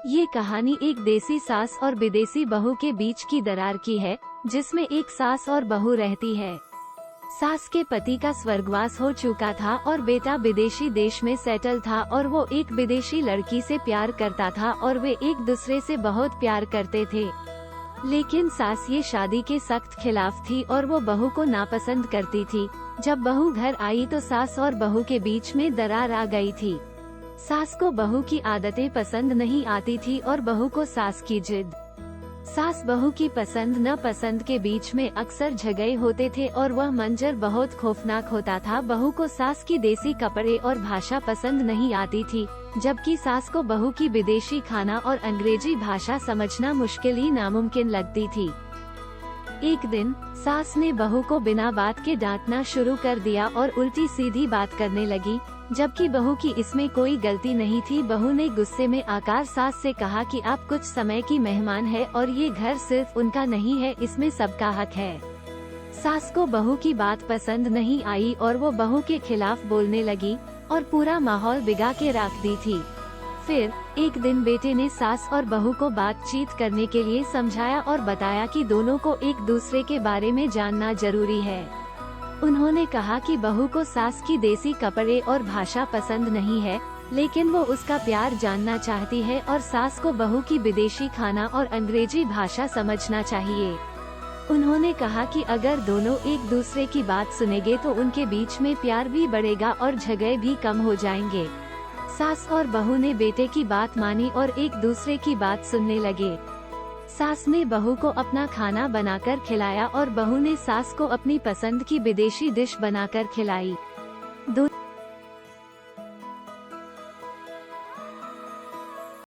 ये कहानी एक देसी सास और विदेशी बहू के बीच की दरार की है, जिसमें एक सास और बहू रहती है। सास के पति का स्वर्गवास हो चुका था और बेटा विदेशी देश में सेटल था और वो एक विदेशी लड़की से प्यार करता था और वे एक दूसरे से बहुत प्यार करते थे। लेकिन सास ये शादी के सख्त खिलाफ थी और वो बहू को नापसंद करती थी। जब बहू घर आई तो सास और बहू के बीच में दरार आ गई थी। सास को बहू की आदतें पसंद नहीं आती थी और बहू को सास की जिद। सास बहू की पसंद न पसंद के बीच में अक्सर झगड़े होते थे और वह मंजर बहुत खौफनाक होता था। बहू को सास की देसी कपड़े और भाषा पसंद नहीं आती थी, जबकि सास को बहू की विदेशी खाना और अंग्रेजी भाषा समझना मुश्किल ही नामुमकिन लगती थी। एक दिन सास ने बहू को बिना बात के डांटना शुरू कर दिया और उल्टी सीधी बात करने लगी, जबकि बहू की इसमें कोई गलती नहीं थी। बहू ने गुस्से में आकर सास से कहा कि आप कुछ समय की मेहमान है और ये घर सिर्फ उनका नहीं है, इसमें सबका हक है। सास को बहू की बात पसंद नहीं आई और वो बहू के खिलाफ बोलने लगी और पूरा माहौल बिगा के रख दी थी। फिर एक दिन बेटे ने सास और बहू को बातचीत करने के लिए समझाया और बताया कि दोनों को एक दूसरे के बारे में जानना जरूरी है। उन्होंने कहा कि बहू को सास की देसी कपड़े और भाषा पसंद नहीं है, लेकिन वो उसका प्यार जानना चाहती है और सास को बहू की विदेशी खाना और अंग्रेजी भाषा समझना चाहिए। उन्होंने कहा कि अगर दोनों एक दूसरे की बात सुनेंगे तो उनके बीच में प्यार भी बढ़ेगा और झगड़े भी कम हो जाएंगे। सास और बहू ने बेटे की बात मानी और एक दूसरे की बात सुनने लगे। सास ने बहू को अपना खाना बनाकर खिलाया और बहू ने सास को अपनी पसंद की विदेशी डिश बनाकर खिलाई।